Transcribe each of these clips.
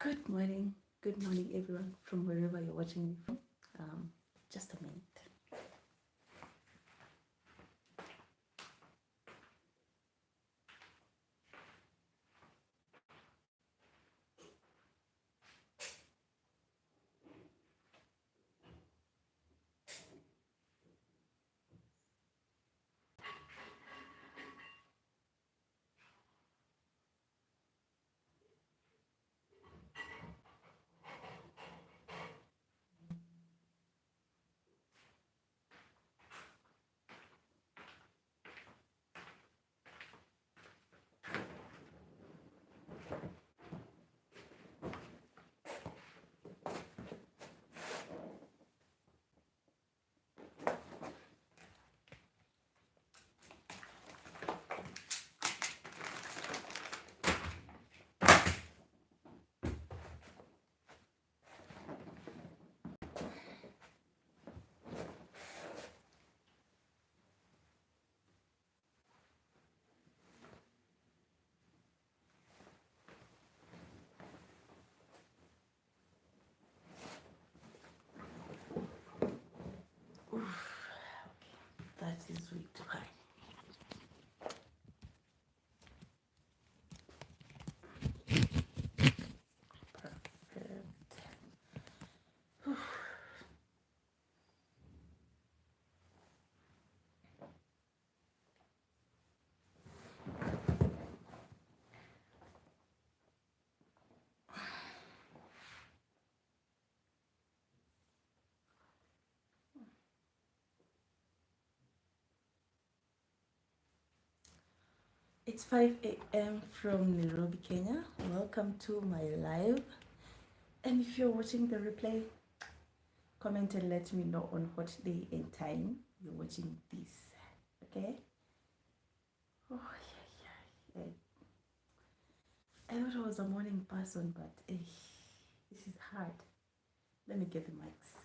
Good morning, everyone, from wherever you're watching me from. Just a minute. That is way too high. Perfect. It's 5 a.m. from Nairobi, Kenya. Welcome to my live. And if you're watching the replay, comment and let me know on what day and time you're watching this. Okay? Oh, yeah. I thought I was a morning person, but this is hard. Let me get the mics.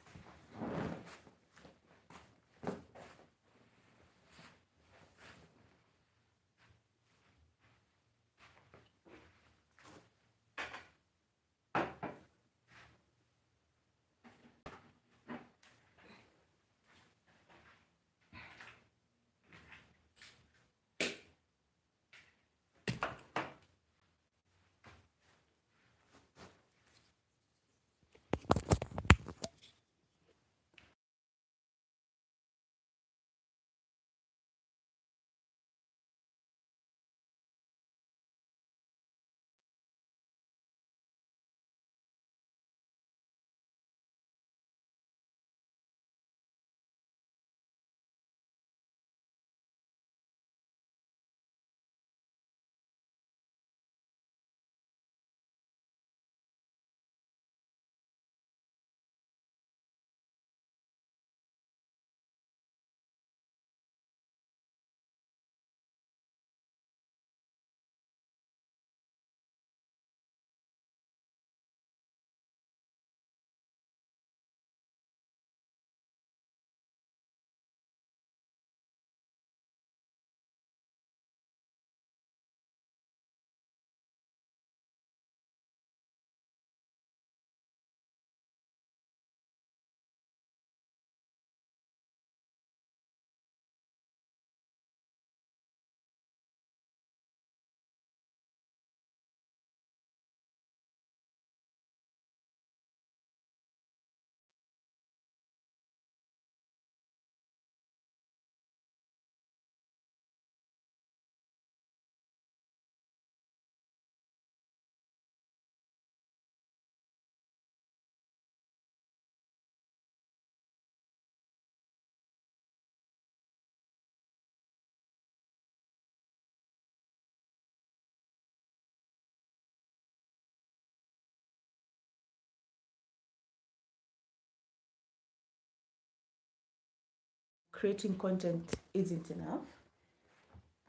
Creating content isn't enough.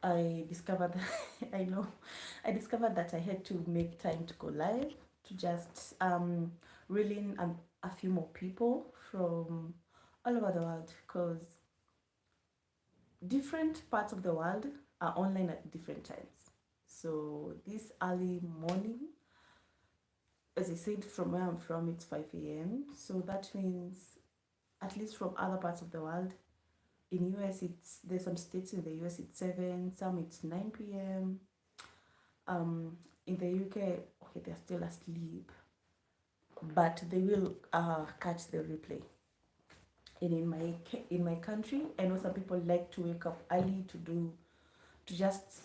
I discovered that I discovered that I had to make time to go live to just reel in a few more people from all over the world, because different parts of the world are online at different times. So this early morning, as I said, from where I'm from, it's 5 a.m. So that means, at least from other parts of the world, in US, there's some states in the US it's 7, some it's 9 p.m. In the UK, okay, they're still asleep, but they will catch the replay. And in my country, I know some people like to wake up early to just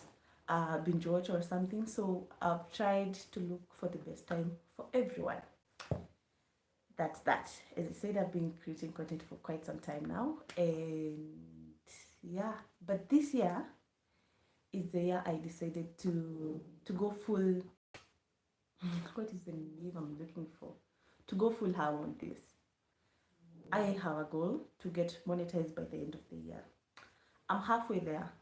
binge watch or something. So I've tried to look for the best time for everyone. That's that. As I said, I've been creating content for quite some time now, and yeah. But this year is the year I decided to go full. What is the name I'm looking for? To go full ham on this. I have a goal to get monetized by the end of the year. I'm halfway there.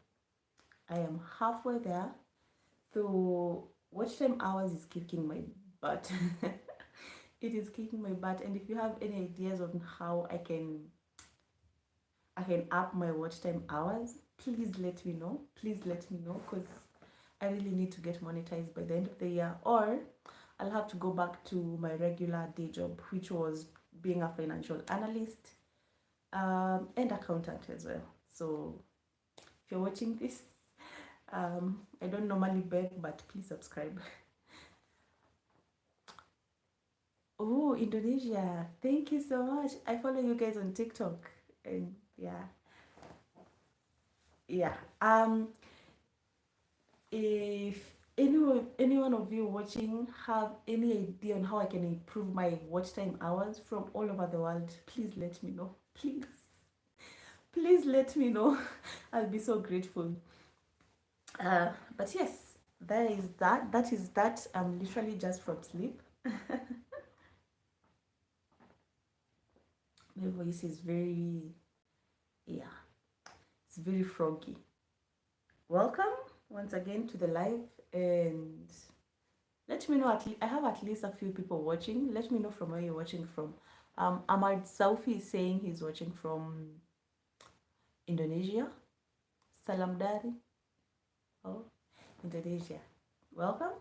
I am halfway there. So watch time hours is kicking my butt. It is kicking my butt. And if you have any ideas on how I can up my watch time hours, please let me know. Please let me know, because I really need to get monetized by the end of the year, or I'll have to go back to my regular day job, which was being a financial analyst and accountant as well. So if you're watching this, I don't normally beg, but please subscribe. Oh, Indonesia, thank you so much. I follow you guys on TikTok, and yeah. If anyone of you watching have any idea on how I can improve my watch time hours from all over the world, please let me know. Please let me know. I'll be so grateful. But yes, that is that. I'm literally just from sleep. My voice is very, yeah, it's very froggy. Welcome once again to the live, and let me know. I have at least a few people watching. Let me know from where you're watching from. Ahmad Saufi is saying he's watching from Indonesia. Salam dari. Oh, Indonesia. Welcome.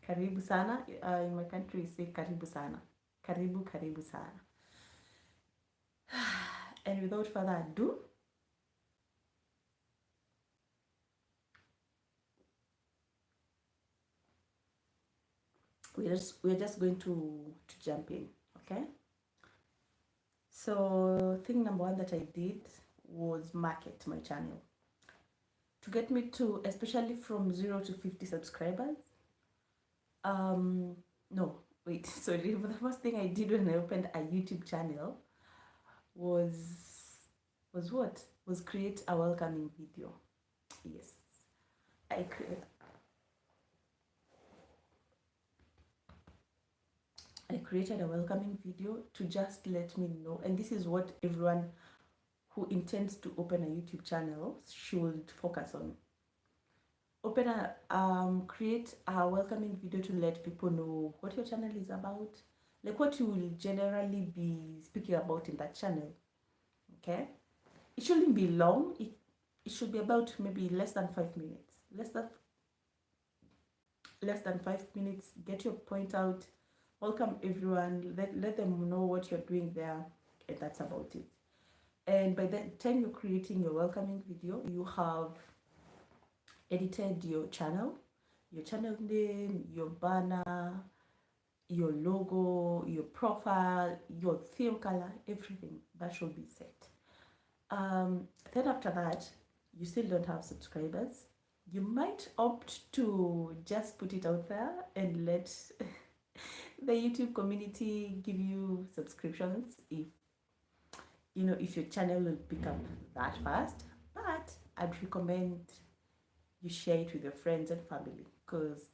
Karibu sana. In my country, we say karibu sana. Karibu, karibu sana. And without further ado, we're just going to jump in, okay? So thing number one that I did was market my channel to get me to, especially from 0 to 50 subscribers. No, wait, sorry. The first thing I did when I opened a YouTube channel was create a welcoming video. Yes, I created a welcoming video to just let me know, and this is what everyone who intends to open a YouTube channel should focus on. Create a welcoming video to let people know what your channel is about, like what you will generally be speaking about in that channel. Okay, it shouldn't be long. It should be about maybe less than 5 minutes. Less than 5 minutes. Get your point out. Welcome everyone. Let them know what you're doing there, and that's about it. And by the time you're creating your welcoming video, you have edited your channel name, your banner, your logo, your profile, your theme color, everything that should be set. Then after that, you still don't have subscribers. You might opt to just put it out there and let the YouTube community give you subscriptions if your channel will pick up that fast. But I'd recommend you share it with your friends and family, because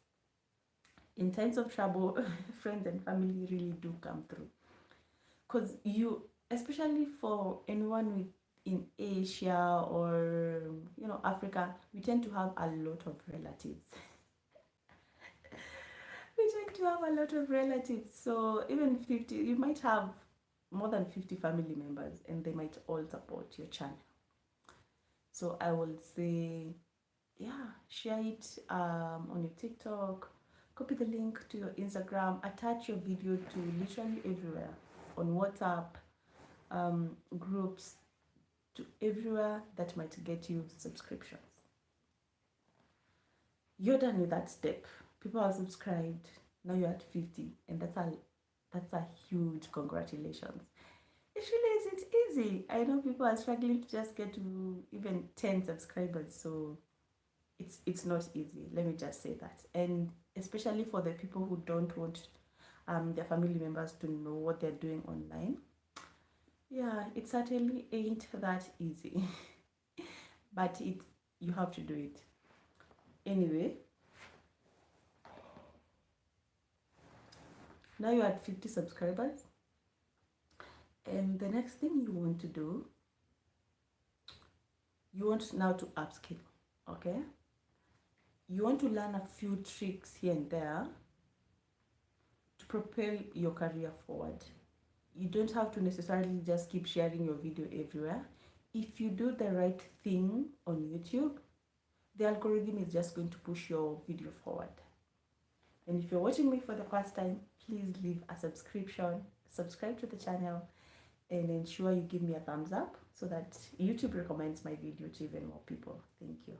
in times of trouble, friends and family really do come through. Because especially for anyone in Asia or Africa, we tend to have a lot of relatives. So even 50, you might have more than 50 family members, and they might all support your channel. So I will say, yeah, share it on your TikTok, copy the link to your Instagram, attach your video to literally everywhere, on WhatsApp, groups, to everywhere that might get you subscriptions. You're done with that step. People are subscribed. Now you're at 50, and that's a huge congratulations. It really is. It's easy. I know people are struggling to just get to even 10 subscribers, so it's not easy. Let me just say that. And especially for the people who don't want their family members to know what they're doing online. Yeah, it certainly ain't that easy. But you have to do it. Anyway, now you're at 50 subscribers. And the next thing you want to do, you want now to upskill, okay? You want to learn a few tricks here and there to propel your career forward. You don't have to necessarily just keep sharing your video everywhere. If you do the right thing on YouTube, the algorithm is just going to push your video forward. And if you're watching me for the first time, please leave a subscription, subscribe to the channel, and ensure you give me a thumbs up so that YouTube recommends my video to even more people. Thank you.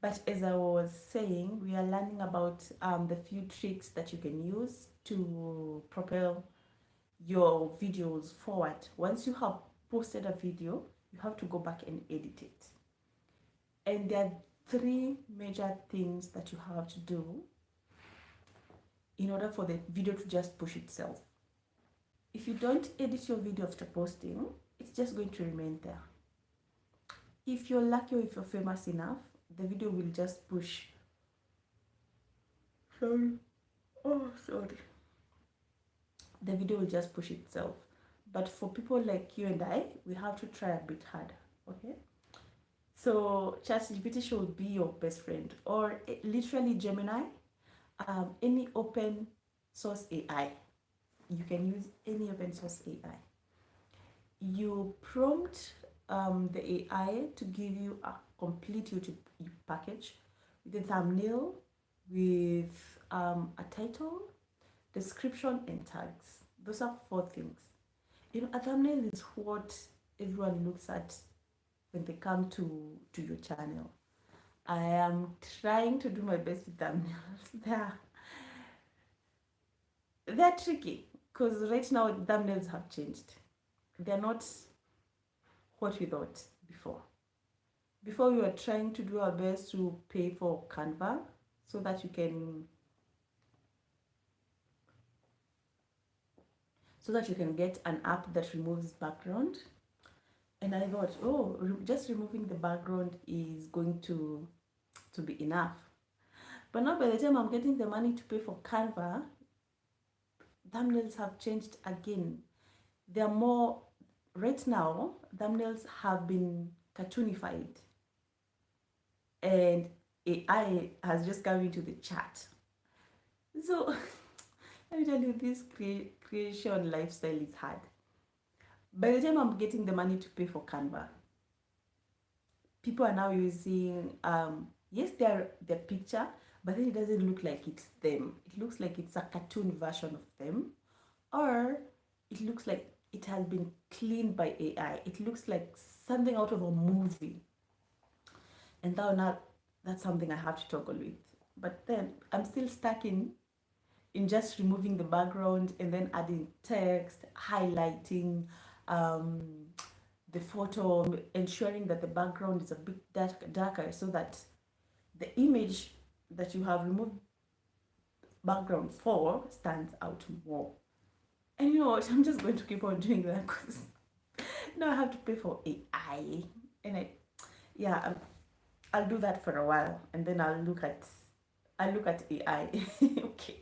But as I was saying, we are learning about the few tricks that you can use to propel your videos forward. Once you have posted a video, you have to go back and edit it. And there are 3 major things that you have to do in order for the video to just push itself. If you don't edit your video after posting, it's just going to remain there. If you're lucky or if you're famous enough, the video will just push. Sorry. The video will just push itself. But for people like you and I, we have to try a bit harder, okay? So ChatGPT should be your best friend, or literally Gemini, any open source AI. You can use any open source AI. You prompt the AI to give you a complete YouTube package with a thumbnail, with a title, description, and tags. Those are 4 things. A thumbnail is what everyone looks at when they come to your channel. I am trying to do my best with thumbnails. They're tricky because right now thumbnails have changed. They're not what we thought before. Before we were trying to do our best to pay for Canva so that you can get an app that removes background. And I thought, just removing the background is going to be enough. But now by the time I'm getting the money to pay for Canva, thumbnails have changed again. They're more, right now, thumbnails have been cartoonified. And AI has just come into the chat. So, let me tell you, this creation lifestyle is hard. By the time I'm getting the money to pay for Canva, people are now using, yes, their picture, but then it doesn't look like it's them. It looks like it's a cartoon version of them, or it looks like it has been cleaned by AI. It looks like something out of a movie. And now that's something I have to toggle with. But then I'm still stuck in just removing the background and then adding text, highlighting the photo, ensuring that the background is a bit darker so that the image that you have removed background for stands out more. And you know what? I'm just going to keep on doing that because now I have to pay for AI. And I'll do that for a while and then I'll look at AI. Okay.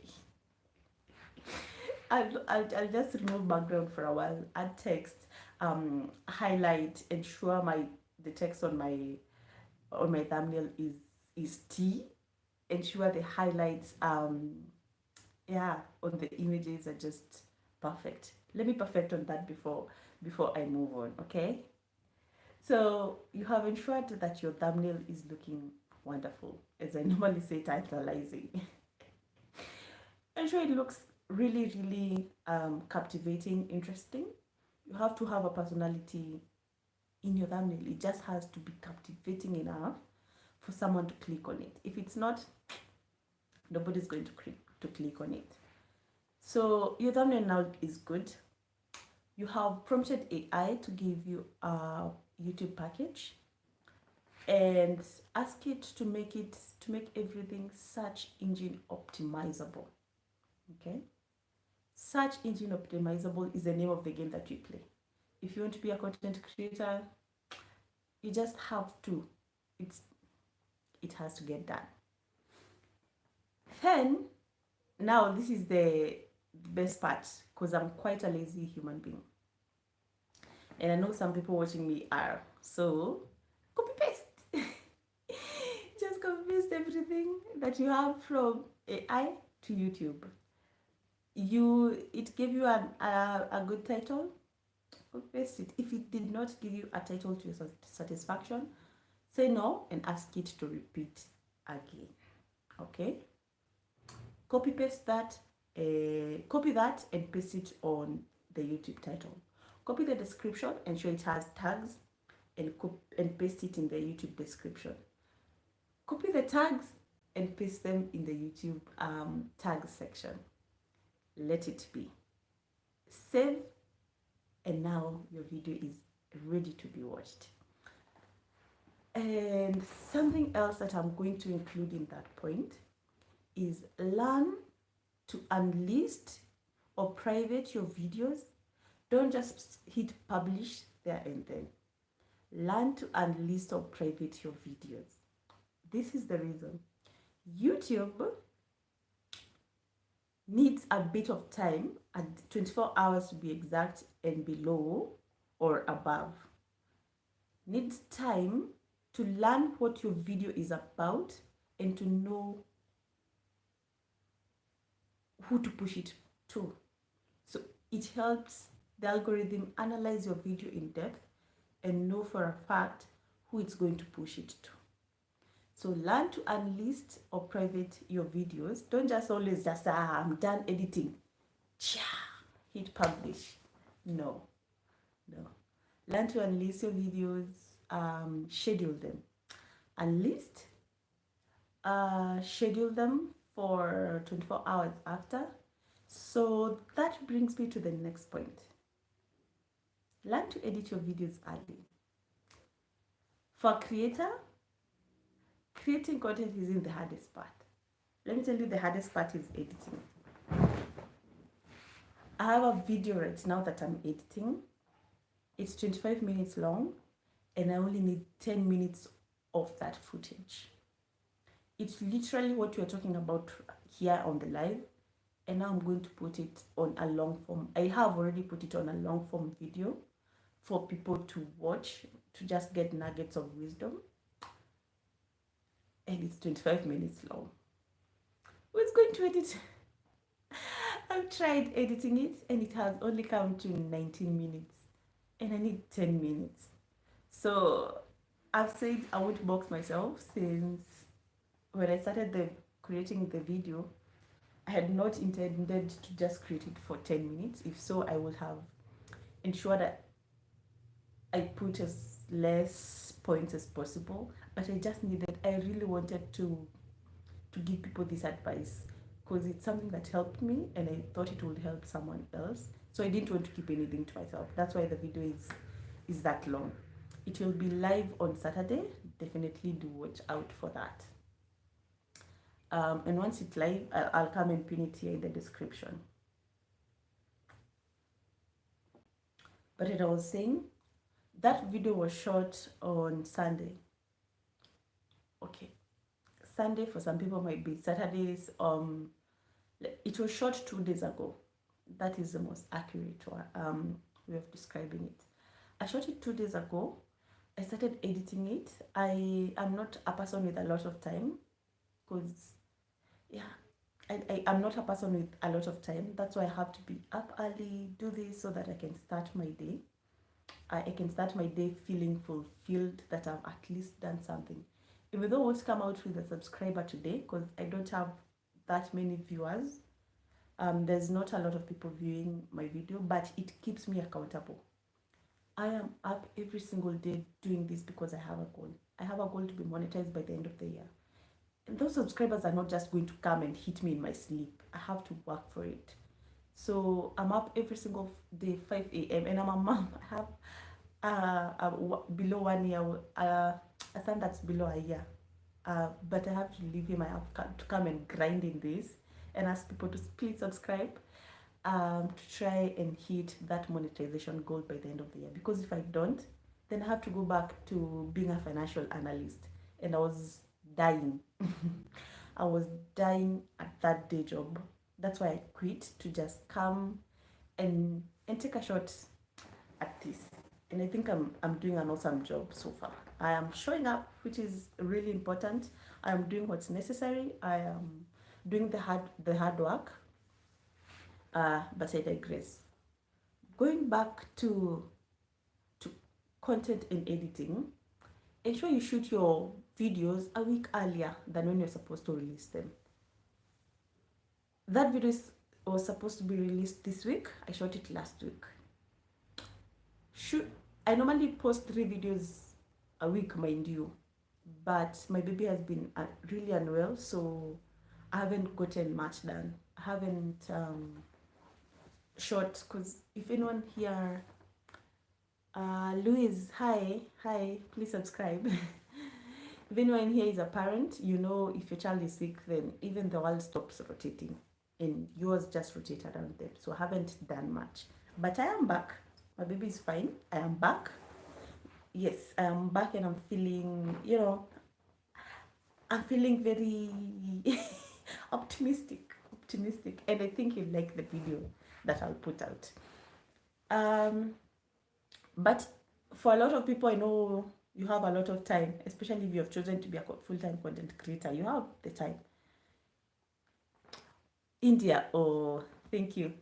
I'll just remove background for a while, add text, highlight, ensure the text on my thumbnail is T, ensure the highlights on the images are just perfect. Let me perfect on that before I move on, okay? So you have ensured that your thumbnail is looking wonderful, as I normally say, tantalizing. ensure it looks really captivating, interesting. You have to have a personality in your thumbnail. It just has to be captivating enough for someone to click on it. If it's not, nobody's going to click on it. So your thumbnail now is good. You have prompted AI to give you a YouTube package and ask it to make everything search engine optimizable. Okay, search engine optimizable is the name of the game that we play. If you want to be a content creator, you just have to. It has to get done. Then, now this is the best part, because I'm quite a lazy human being. And I know some people watching me are. So, copy paste. Just copy paste everything that you have from AI to YouTube. It gave you a good title, copy paste it. If it did not give you a title to your satisfaction, say no and ask it to repeat again. Okay, copy paste that, copy that and paste it on the YouTube title. Copy the description, ensure it has tags, and paste it in the YouTube description. Copy the tags and paste them in the YouTube tags section. Let it be. Save, and now your video is ready to be watched. And something else that I'm going to include in that point is learn to unlist or private your videos. Don't just hit publish there and then. Learn to unlist or private your videos. This is the reason. YouTube needs a bit of time, at 24 hours to be exact, and below or above. Needs time to learn what your video is about and to know who to push it to. So it helps the algorithm analyze your video in depth and know for a fact who it's going to push it to. So learn to unlist or private your videos. Don't just always just, I'm done editing, hit publish. No. Learn to unlist your videos, schedule them. Unlist, schedule them for 24 hours after. So that brings me to the next point. Learn to edit your videos early. For a creator, creating content isn't the hardest part. Let me tell you, the hardest part is editing. I have a video right now that I'm editing. It's 25 minutes long, and I only need 10 minutes of that footage. It's literally what we're talking about here on the live, and now I'm going to put it on a long form. I have already put it on a long form video for people to watch, to just get nuggets of wisdom. And it's 25 minutes long. Who's going to edit? I've tried editing it and it has only come to 19 minutes and I need 10 minutes. So I've said I won't box myself, since when I started creating the video, I had not intended to just create it for 10 minutes. If so, I would have ensured that I put as less points as possible, but I really wanted to give people this advice, because it's something that helped me and I thought it would help someone else. So I didn't want to keep anything to myself. That's why the video is that long. It will be live on Saturday. Definitely do watch out for that. And once it's live, I'll come and pin it here in the description. But as I was saying, that video was shot on Sunday. Okay, Sunday for some people might be Saturdays. It was shot 2 days ago. That is the most accurate way of describing it. I shot it 2 days ago. I started editing it. I am not a person with a lot of time, because I'm not a person with a lot of time. That's why I have to be up early, do this so that I can start my day. I can start my day feeling fulfilled that I've at least done something. Even though I won't come out with a subscriber today, because I don't have that many viewers, There's not a lot of people viewing my video, but it keeps me accountable. I am up every single day doing this because I have a goal. I have a goal to be monetized by the end of the year. And those subscribers are not just going to come and hit me in my sleep. I have to work for it. So I'm up every single day, 5 a.m. and I'm a mom. I have below 1 year, a son that's below a year. But I have to leave him. I have to come and grind in this and ask people to please subscribe to try and hit that monetization goal by the end of the year. Because if I don't, then I have to go back to being a financial analyst. And I was dying. I was dying at that day job. That's why I quit to just come and take a shot at this. And I think I'm doing an awesome job so far. I am showing up, which is really important. I am doing what's necessary. I am doing the hard work. But I digress. Going back to content and editing, ensure you shoot your videos a week earlier than when you're supposed to release them. That video was supposed to be released this week. I shot it last week. I normally post 3 videos a week, mind you, but my baby has been really unwell, so I haven't gotten much done. I haven't shot, because if anyone here, Louise, hi, please subscribe. If anyone here is a parent, you know if your child is sick, then even the world stops rotating and yours just rotate around them. So I haven't done much, but I am back. My baby is fine. I am back. Yes, I am back, and I'm feeling, I'm feeling very optimistic, and I think you'll like the video that I'll put out. But for a lot of people, I know you have a lot of time, especially if you have chosen to be a full-time content creator. You have the time. India, oh, thank you.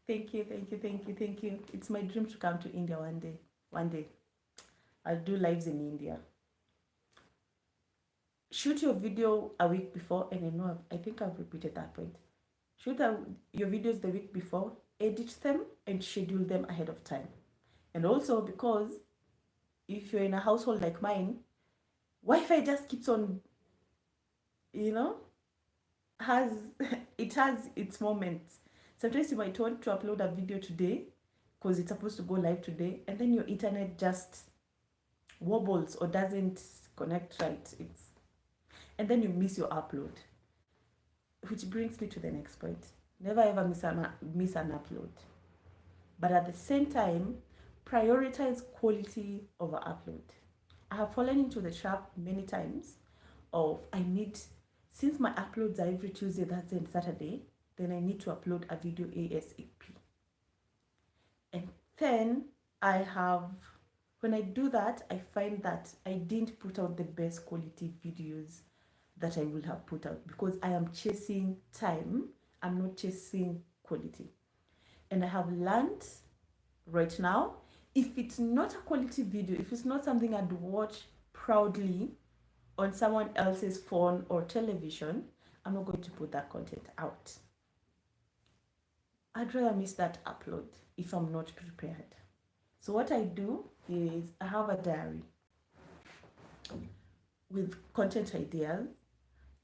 It's my dream to come to India one day. I'll do lives in India. Shoot your video a week before, and I think I've repeated that point. Shoot your videos the week before, edit them, and schedule them ahead of time. And also, because if you're in a household like mine, Wi-Fi just keeps on, has its moments. Sometimes you might want to upload a video today because it's supposed to go live today, and then your internet just wobbles or doesn't connect right. And then you miss your upload. Which brings me to the next point. Never ever miss an upload. But at the same time, prioritize quality over upload. I have fallen into the trap many times of since my uploads are every Tuesday, Thursday, and Saturday, then I need to upload a video ASAP. And then when I do that, I find that I didn't put out the best quality videos that I would have put out, because I am chasing time. I'm not chasing quality. And I have learned right now, if it's not a quality video, if it's not something I'd watch proudly on someone else's phone or television, I'm not going to put that content out. I'd rather miss that upload if I'm not prepared. So what I do is I have a diary with content ideas.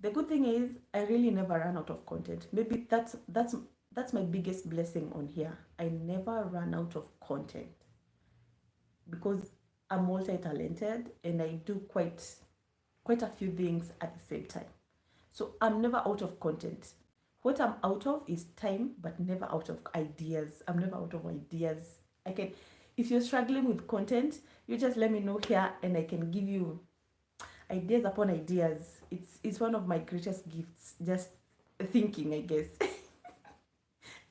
The good thing is I really never run out of content. Maybe that's my biggest blessing on here. I never run out of content because I'm multi-talented and I do quite a few things at the same time. So I'm never out of content. What I'm out of is time, but never out of ideas. I'm never out of ideas. If you're struggling with content, you just let me know here and I can give you ideas upon ideas. It's one of my greatest gifts. Just thinking, I guess.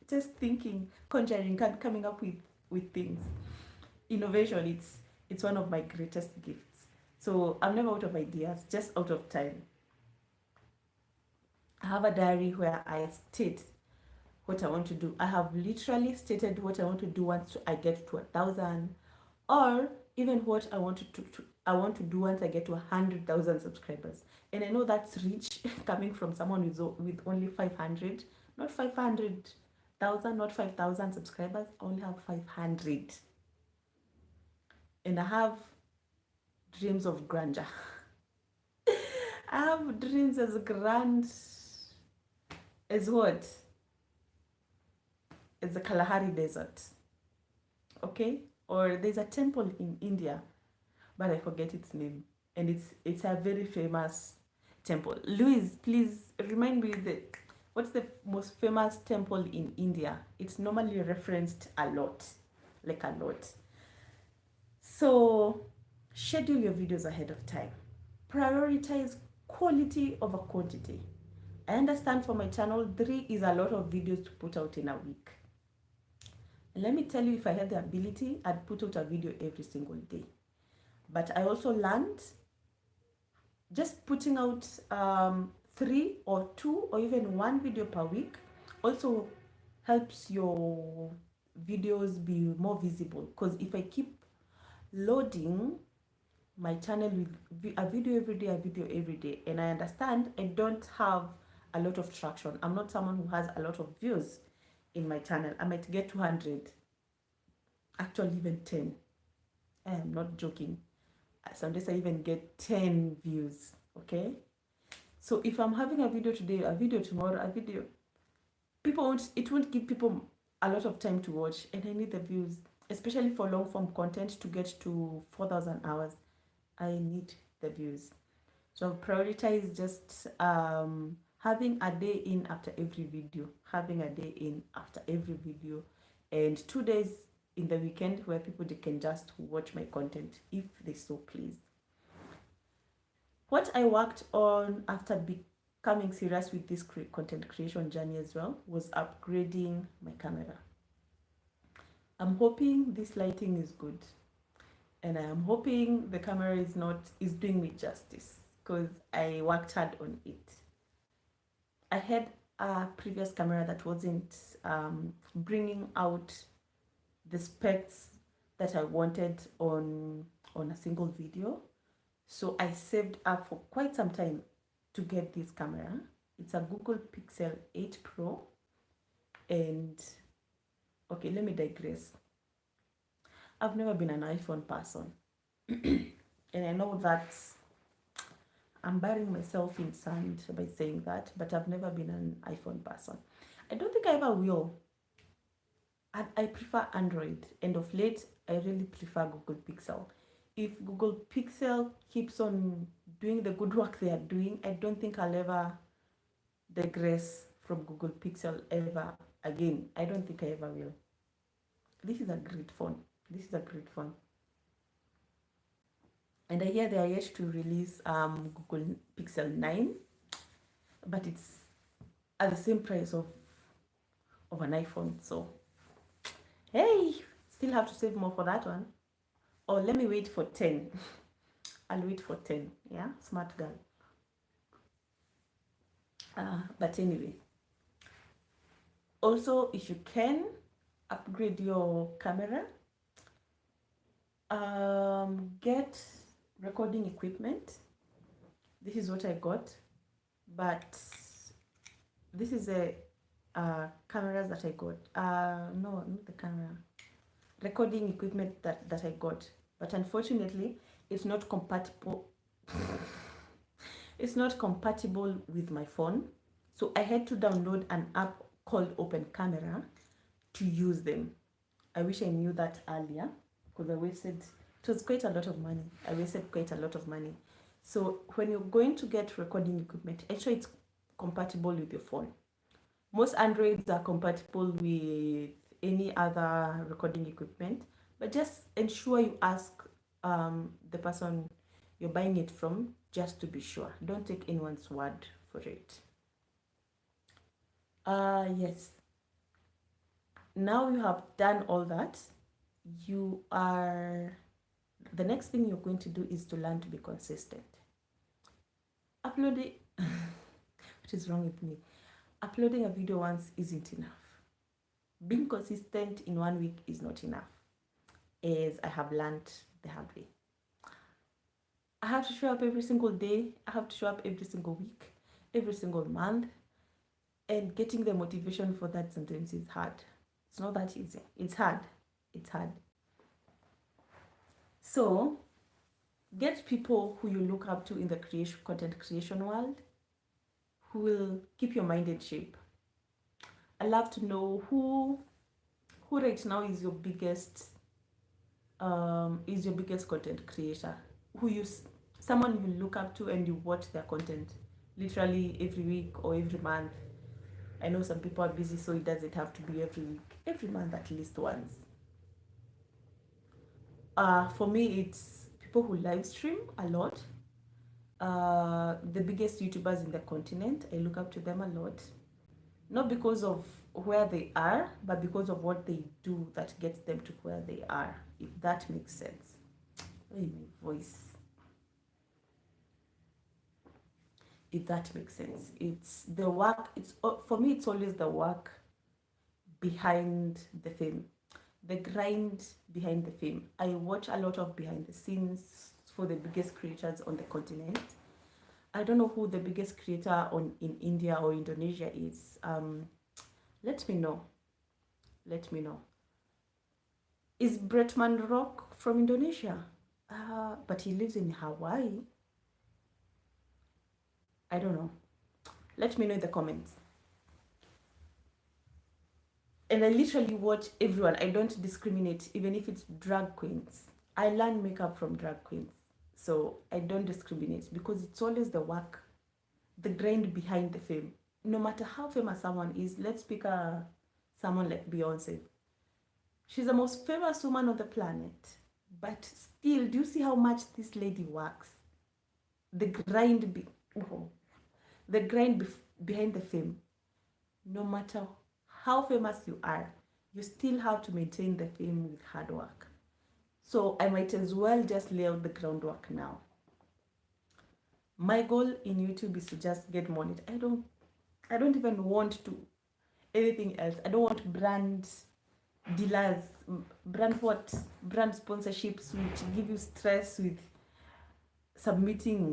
Just thinking, conjuring, coming up with things. Innovation, it's one of my greatest gifts. So I'm never out of ideas, just out of time. I have a diary where I state what I want to do. I have literally stated what I want to do once I get to 1,000, or even what I want to do once I get to 100,000 subscribers. And I know that's rich coming from someone with only 500, not 500 5,000, not 5,000 subscribers. I only have 500. And I have dreams of grandeur. I have dreams as grand as what? As the Kalahari Desert. Okay? Or there's a temple in India, but I forget its name. And it's a very famous temple. Louise, please remind me what's the most famous temple in India? It's normally referenced a lot, like a lot. So schedule your videos ahead of time. Prioritize quality over quantity. I understand for my channel, 3 is a lot of videos to put out in a week. And let me tell you, if I had the ability, I'd put out a video every single day. But I also learned just putting out 3 or 2 or even 1 video per week also helps your videos be more visible. Because if I keep loading my channel with a video every day, and I understand I don't have a lot of traction. I'm not someone who has a lot of views in my channel. I might get 200, actually even 10. I am not joking. Some days I even get 10 views. Okay, so if I'm having a video today, a video tomorrow, a video, it won't give people a lot of time to watch, and I need the views, especially for long form content. To get to 4,000 hours, I need the views. So I've prioritized just having a day in after every video, and 2 days in the weekend where people they can just watch my content if they so please. What I worked on after becoming serious with this content creation journey as well was upgrading my camera. I'm hoping this lighting is good, and I am hoping the camera is doing me justice, because I worked hard on it. I had a previous camera that wasn't bringing out the specs that I wanted on a single video. So I saved up for quite some time to get this camera. It's a Google Pixel 8 Pro. And okay, let me digress. I've never been an iPhone person. And I know that I'm burying myself in sand by saying that, but I've never been an iPhone person. I don't think I ever will. I prefer Android, and of late, I really prefer Google Pixel. If Google Pixel keeps on doing the good work they are doing, I don't think I'll ever digress from Google Pixel ever again. I don't think I ever will. This is a great phone. And I hear they are yet to release Google Pixel 9, but it's at the same price of an iPhone. So, hey, still have to save more for that one. Or let me wait for 10. I'll wait for 10. Yeah, smart girl. But anyway, also, if you can upgrade your camera, get recording equipment. This is what I got, but this is a cameras that I got. No, not the camera. Recording equipment that I got, but unfortunately, it's not compatible. It's not compatible with my phone, so I had to download an app called Open Camera to use them. I wish I knew that earlier, because it was quite a lot of money. I wasted quite a lot of money. So when you're going to get recording equipment, ensure it's compatible with your phone. Most Androids are compatible with any other recording equipment, but just ensure you ask the person you're buying it from, just to be sure. Don't take anyone's word for it. Yes. Now you have done all that. The next thing you're going to do is to learn to be consistent. Uploading, what is wrong with me? Uploading a video once isn't enough. Being consistent in 1 week is not enough, as I have learned the hard way. I have to show up every single day. I have to show up every single week, every single month. And getting the motivation for that sometimes is hard. It's not that easy. It's hard. It's hard. So get people who you look up to in the content creation world, who will keep your mind in shape. I love to know who right now is your biggest content creator, someone you look up to and you watch their content literally every week or every month. I know some people are busy, so it doesn't have to be every week, every month at least once. For me, it's people who live stream a lot. The biggest YouTubers in the continent, I look up to them a lot. Not because of where they are, but because of what they do that gets them to where they are, if that makes sense. Oh, my voice. If that makes sense. It's the work, for me, it's always the work behind the fame, the grind behind the fame. I watch a lot of behind the scenes for the biggest creators on the continent. I don't know who the biggest creator in India or Indonesia is. Let me know. Let me know. Is Bretman Rock from Indonesia? But he lives in Hawaii. I don't know. Let me know in the comments. And I literally watch everyone. I don't discriminate, even if it's drag queens. I learn makeup from drag queens. So I don't discriminate because it's always the work, the grind behind the fame. No matter how famous someone is, let's pick someone like Beyonce. She's the most famous woman on the planet. But still, do you see how much this lady works? The grind, behind the fame. No matter how famous you are, you still have to maintain the fame with hard work. So I might as well just lay out the groundwork now. My goal in YouTube is to just get money. I don't even want to anything else. I don't want brand dealers, brand sponsorships which give you stress with submitting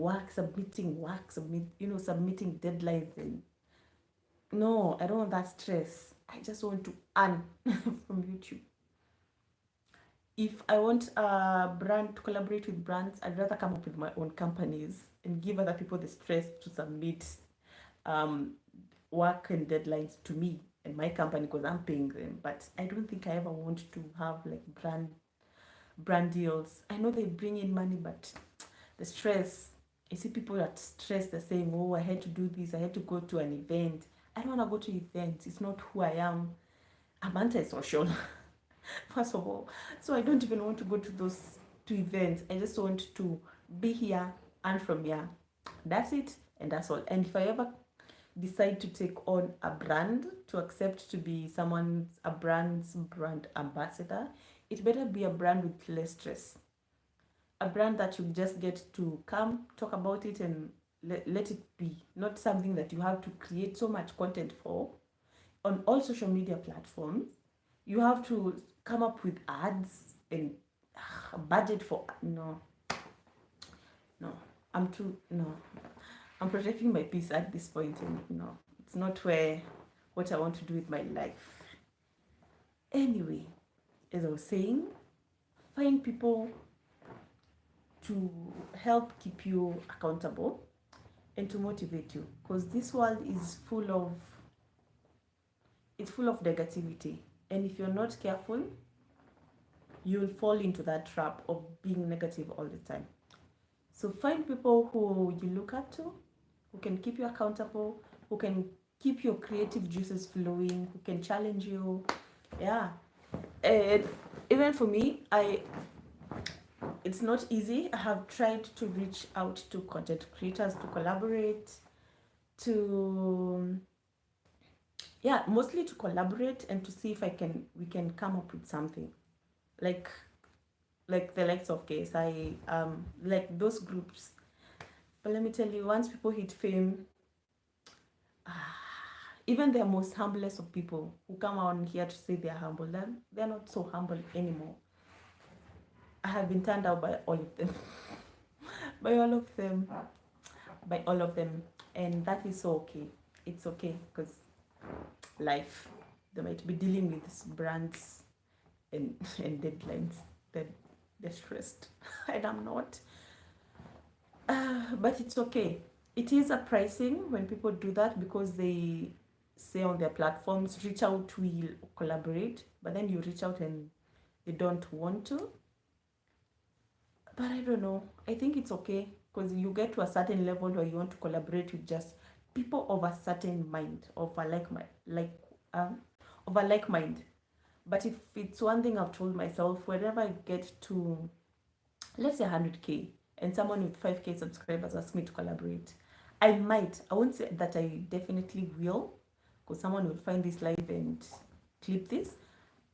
deadlines. And no, I don't want that stress. I just want to earn from YouTube. If I want a brand to collaborate with brands, I'd rather come up with my own companies and give other people the stress to submit work and deadlines to me and my company because I'm paying them. But I don't think I ever want to have like brand deals. I know they bring in money, but the stress, I see people that stress, they're saying, oh, I had to do this, I had to go to an event. I don't want to go to events. It's not who I am. I'm antisocial. First of all, so I don't even want to go to those events. I just want to be here and from here. That's it, and that's all. And if I ever decide to take on a brand, to accept to be a brand ambassador, it better be a brand with less stress. A brand that you just get to come, talk about it, and let it be. Not something that you have to create so much content for on all social media platforms. You have to come up with ads and budget for I'm protecting my peace at this point, and no, it's not what I want to do with my life. Anyway, as I was saying, find people to help keep you accountable and to motivate you, because this world is full of negativity. And if you're not careful, you'll fall into that trap of being negative all the time. So find people who you look up to, who can keep you accountable, who can keep your creative juices flowing, who can challenge you. Yeah. And even for me, it's not easy. I have tried to reach out to content creators to collaborate, mostly to collaborate and to see if we can come up with something like the likes of KSI, like those groups. But let me tell you, once people hit fame, even the most humblest of people who come on here to say they're humble, they're not so humble anymore. I have been turned out by all of them. by all of them. And that is so okay. It's okay, because life. They might be dealing with brands and, and deadlines that they're stressed. And I'm not. But it's okay. It is surprising when people do that because they say on their platforms, reach out, we'll collaborate. But then you reach out and they don't want to. But I don't know. I think it's okay because you get to a certain level where you want to collaborate with just people of a certain mind, of a of a like mind. But if it's one thing I've told myself, whenever I get to, let's say 100K, and someone with 5K subscribers asks me to collaborate, I won't say that I definitely will, because someone will find this live and clip this.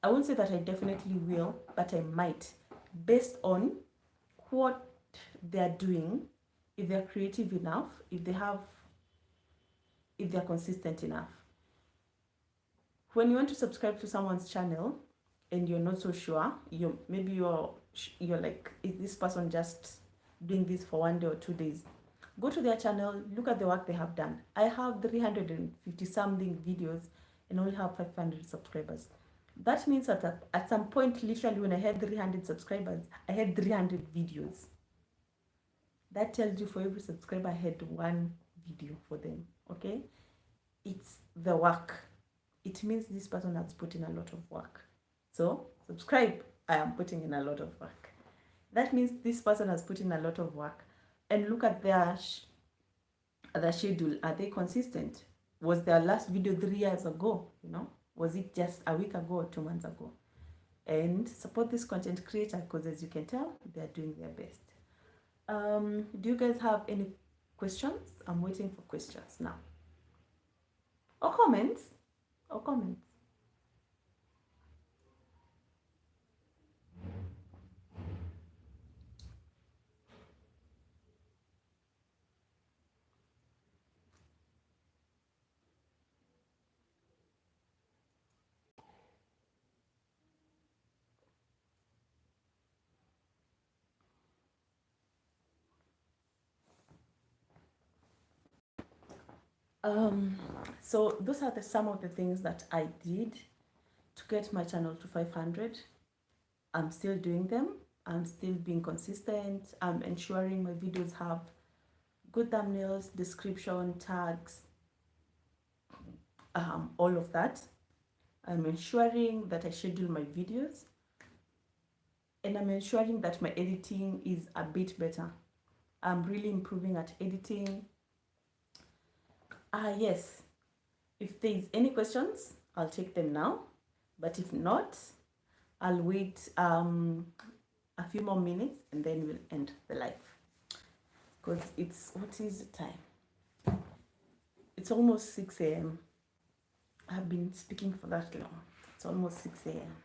I won't say that I definitely will, but I might, based on what they're doing, if they're creative enough, if they're consistent enough. When you want to subscribe to someone's channel and you're not so sure, you're like, is this person just doing this for 1 day or 2 days? Go to their channel, look at the work they have done. I have 350 something videos and only have 500 subscribers. That means that at some point, literally, when I had 300 subscribers, I had 300 videos. That tells you for every subscriber, I had one video for them, okay? It's the work. It means this person has put in a lot of work. So, subscribe. I am putting in a lot of work. That means this person has put in a lot of work. And look at their schedule. Are they consistent? Was their last video 3 years ago? Was it just a week ago or 2 months ago? And support this content creator because, as you can tell, they're doing their best. Do you guys have any questions? I'm waiting for questions now. Or comments. So those are some of the things that I did to get my channel to 500. I'm still doing them. I'm still being consistent. I'm ensuring my videos have good thumbnails, description, tags, all of that. I'm ensuring that I schedule my videos, and I'm ensuring that my editing is a bit better. I'm really improving at editing. Yes, if there's any questions, I'll take them now. But if not, I'll wait a few more minutes and then we'll end the live. Because what is the time? It's almost 6 a.m. I've been speaking for that long. It's almost 6 a.m.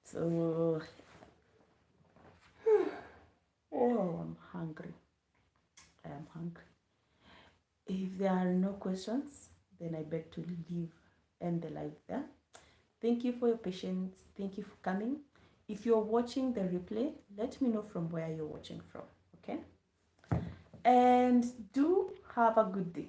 So, I'm hungry. I am hungry. If there are no questions, then I beg to end the live there. Thank you for your patience. Thank you for coming. If you're watching the replay, let me know from where you're watching from, okay? And do have a good day.